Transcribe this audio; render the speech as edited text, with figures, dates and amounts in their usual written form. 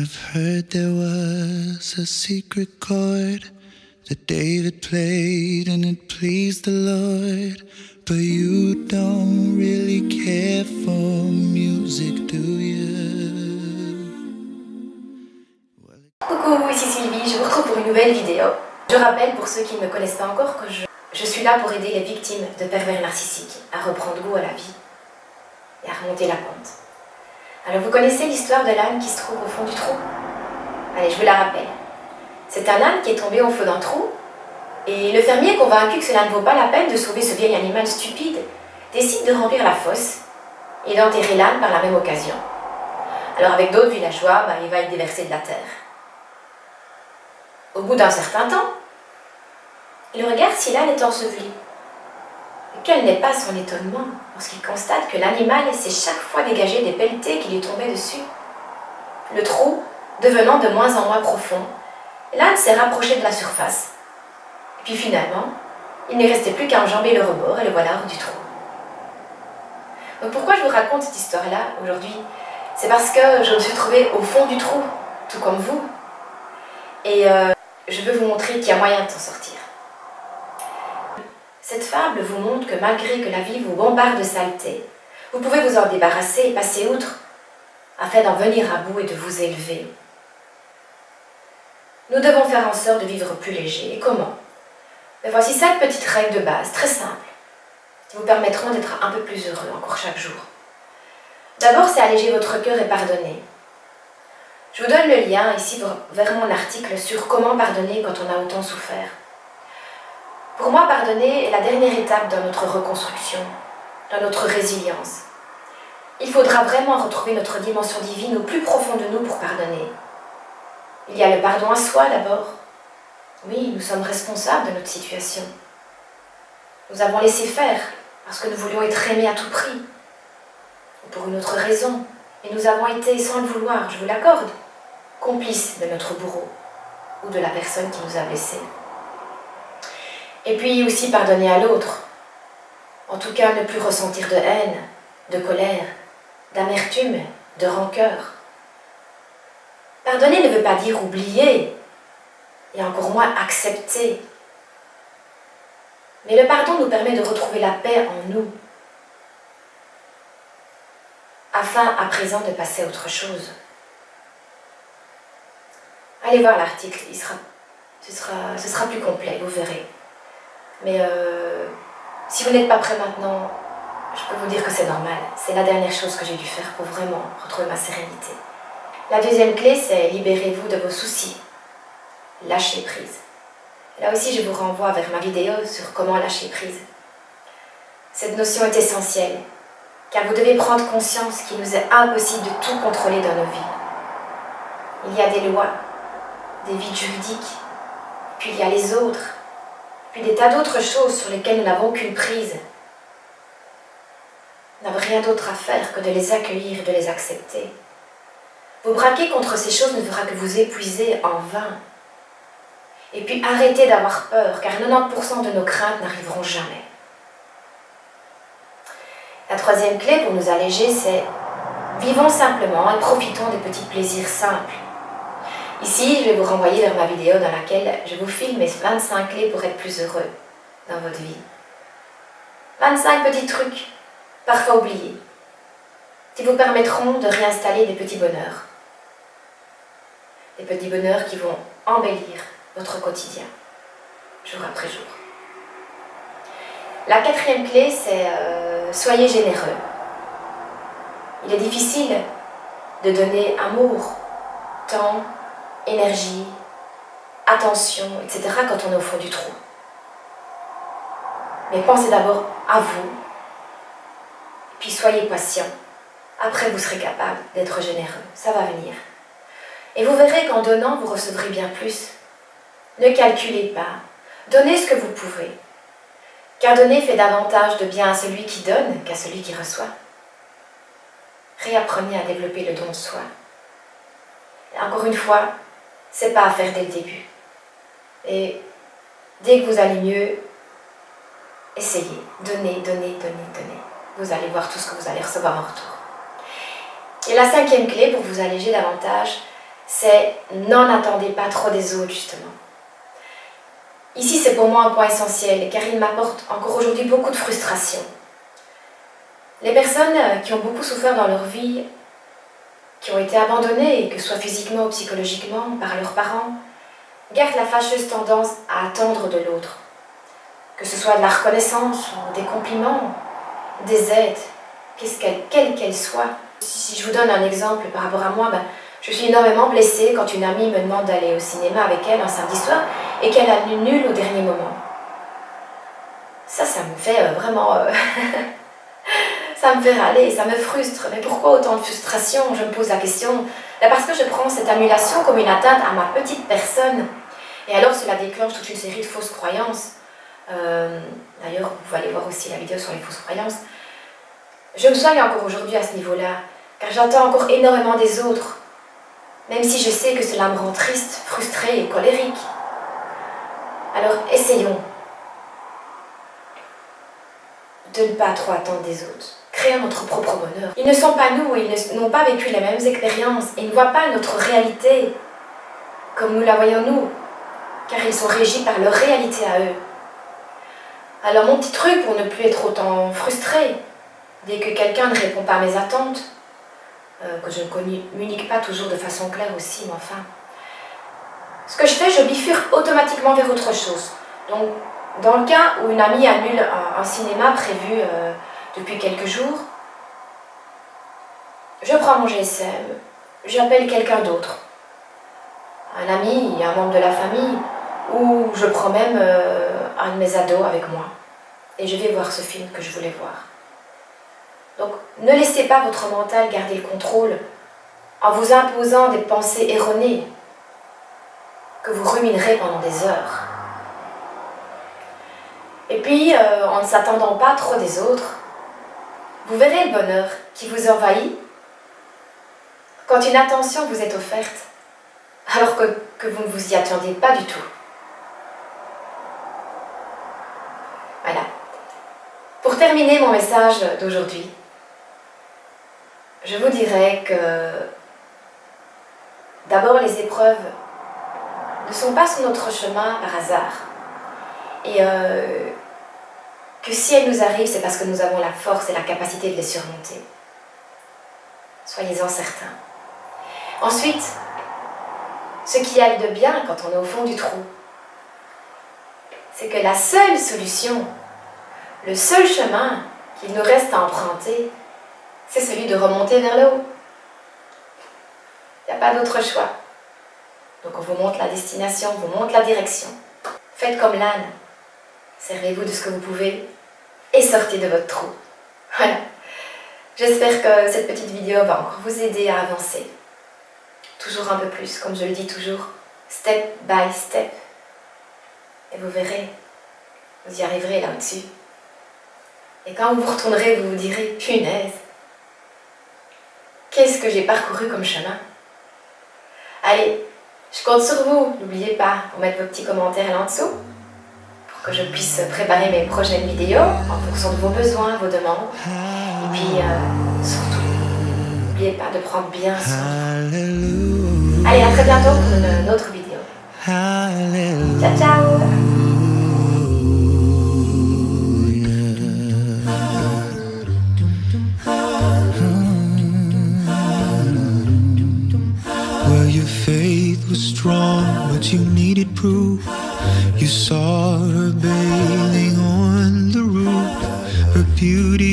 I've heard there was a secret chord that David played and it pleased the Lord. But you don't really care for music, do you? Coucou, ici Sylvie, je vous retrouve pour une nouvelle vidéo. Je rappelle pour ceux qui ne me connaissent pas encore que je suis là pour aider les victimes de pervers narcissiques à reprendre goût à la vie et à remonter la pente. Alors vous connaissez l'histoire de l'âne qui se trouve au fond du trou? Allez, je vous la rappelle. C'est un âne qui est tombé au fond d'un trou et le fermier, convaincu que cela ne vaut pas la peine de sauver ce vieil animal stupide, décide de remplir la fosse et d'enterrer l'âne par la même occasion. Alors avec d'autres villageois, il va y déverser de la terre. Au bout d'un certain temps, il regarde si l'âne est enseveli. Et quel n'est pas son étonnement lorsqu'il constate que l'animal s'est chaque fois dégagé des pelletés qui lui tombaient dessus. Le trou devenant de moins en moins profond, l'âne s'est rapproché de la surface. Et puis finalement, il ne restait plus qu'à enjamber le rebord et le voilà hors du trou. Donc pourquoi je vous raconte cette histoire-là aujourd'hui? C'est parce que je me suis trouvée au fond du trou, tout comme vous. Et je veux vous montrer qu'il y a moyen de s'en sortir. Cette fable vous montre que malgré que la vie vous bombarde de saleté, vous pouvez vous en débarrasser et passer outre afin d'en venir à bout et de vous élever. Nous devons faire en sorte de vivre plus léger. Et comment? Voici 5 petites règles de base, très simples, qui vous permettront d'être un peu plus heureux encore chaque jour. D'abord, c'est alléger votre cœur et pardonner. Je vous donne le lien ici vers mon article sur comment pardonner quand on a autant souffert. Pour moi, pardonner est la dernière étape dans notre reconstruction, dans notre résilience. Il faudra vraiment retrouver notre dimension divine au plus profond de nous pour pardonner. Il y a le pardon à soi d'abord. Oui, nous sommes responsables de notre situation. Nous avons laissé faire parce que nous voulions être aimés à tout prix, ou pour une autre raison. Et nous avons été, sans le vouloir, je vous l'accorde, complices de notre bourreau ou de la personne qui nous a blessés. Et puis aussi pardonner à l'autre. En tout cas, ne plus ressentir de haine, de colère, d'amertume, de rancœur. Pardonner ne veut pas dire oublier, et encore moins accepter. Mais le pardon nous permet de retrouver la paix en nous, afin à présent de passer à autre chose. Allez voir l'article, ce sera plus complet, vous verrez. Mais si vous n'êtes pas prêt maintenant, je peux vous dire que c'est normal. C'est la dernière chose que j'ai dû faire pour vraiment retrouver ma sérénité. La deuxième clé, c'est libérez-vous de vos soucis. Lâchez prise. Là aussi, je vous renvoie vers ma vidéo sur comment lâcher prise. Cette notion est essentielle, car vous devez prendre conscience qu'il nous est impossible de tout contrôler dans nos vies. Il y a des lois, des vides juridiques, puis il y a les autres, puis des tas d'autres choses sur lesquelles nous n'avons aucune prise. Nous n'avons rien d'autre à faire que de les accueillir et de les accepter. Vous braquer contre ces choses ne fera que vous épuiser en vain. Et puis arrêtez d'avoir peur, car 90% de nos craintes n'arriveront jamais. La troisième clé pour nous alléger, c'est vivons simplement et profitons des petits plaisirs simples. Ici, je vais vous renvoyer vers ma vidéo dans laquelle je vous filme mes 25 clés pour être plus heureux dans votre vie. 25 petits trucs, parfois oubliés, qui vous permettront de réinstaller des petits bonheurs. Des petits bonheurs qui vont embellir votre quotidien, jour après jour. La quatrième clé, c'est soyez généreux. Il est difficile de donner amour, temps, énergie, attention, etc. quand on est au fond du trou. Mais pensez d'abord à vous, puis soyez patient. Après, vous serez capable d'être généreux. Ça va venir. Et vous verrez qu'en donnant, vous recevrez bien plus. Ne calculez pas. Donnez ce que vous pouvez. Car donner fait davantage de bien à celui qui donne qu'à celui qui reçoit. Réapprenez à développer le don de soi. Et encore une fois, c'est pas à faire dès le début. Et dès que vous allez mieux, essayez. Donnez, donnez, donnez, donnez. Vous allez voir tout ce que vous allez recevoir en retour. Et la cinquième clé pour vous alléger davantage, c'est n'en attendez pas trop des autres, justement. Ici, c'est pour moi un point essentiel, car il m'apporte encore aujourd'hui beaucoup de frustration. Les personnes qui ont beaucoup souffert dans leur vie, qui ont été abandonnées, que ce soit physiquement ou psychologiquement, par leurs parents, gardent la fâcheuse tendance à attendre de l'autre. Que ce soit de la reconnaissance, ou des compliments, des aides, quelles qu'elles soient. Si je vous donne un exemple par rapport à moi, je suis énormément blessée quand une amie me demande d'aller au cinéma avec elle un samedi soir et qu'elle annule au dernier moment. Ça me fait vraiment... ça me fait râler, ça me frustre. Mais pourquoi autant de frustration? Je me pose la question. Parce que je prends cette annulation comme une atteinte à ma petite personne. Et alors cela déclenche toute une série de fausses croyances. D'ailleurs, vous pouvez aller voir aussi la vidéo sur les fausses croyances. Je me soigne encore aujourd'hui à ce niveau-là, car j'attends encore énormément des autres, même si je sais que cela me rend triste, frustrée et colérique. Alors, essayons de ne pas trop attendre des autres. Créons notre propre bonheur. Ils ne sont pas nous, ils n'ont pas vécu les mêmes expériences, ils ne voient pas notre réalité comme nous la voyons nous, car ils sont régis par leur réalité à eux. Alors mon petit truc pour ne plus être autant frustrée, dès que quelqu'un ne répond pas à mes attentes, que je ne communique pas toujours de façon claire aussi, mais enfin, ce que je fais, je bifurque automatiquement vers autre chose. Donc, dans le cas où une amie annule un cinéma prévu depuis quelques jours, je prends mon GSM, j'appelle quelqu'un d'autre, un ami, un membre de la famille, ou je prends même un de mes ados avec moi, et je vais voir ce film que je voulais voir. Donc, ne laissez pas votre mental garder le contrôle en vous imposant des pensées erronées que vous ruminerez pendant des heures. Et puis, en ne s'attendant pas trop des autres, vous verrez le bonheur qui vous envahit quand une attention vous est offerte, alors que vous ne vous y attendiez pas du tout. Voilà. Pour terminer mon message d'aujourd'hui, je vous dirais que d'abord les épreuves ne sont pas sur notre chemin par hasard. Et que si elles nous arrivent, c'est parce que nous avons la force et la capacité de les surmonter. Soyez-en certains. Ensuite, ce qu'il y a de bien quand on est au fond du trou, c'est que la seule solution, le seul chemin qu'il nous reste à emprunter, c'est celui de remonter vers le haut. Il n'y a pas d'autre choix. Donc on vous montre la destination, on vous montre la direction. Faites comme l'âne. Servez-vous de ce que vous pouvez et sortez de votre trou. Voilà. J'espère que cette petite vidéo va encore vous aider à avancer. Toujours un peu plus, comme je le dis toujours, step by step. Et vous verrez, vous y arriverez là au-dessus. Et quand vous vous retournerez, vous vous direz, punaise, qu'est-ce que j'ai parcouru comme chemin? Allez, je compte sur vous, n'oubliez pas, pour mettre vos petits commentaires là en dessous, pour que je puisse préparer mes prochaines vidéos en fonction de vos besoins, vos demandes. Et puis, surtout, n'oubliez pas de prendre bien soin de vous. Allez, à très bientôt pour une autre vidéo. Ciao, ciao! Your faith was strong, but you needed proof. You saw her bathing on the roof, her beauty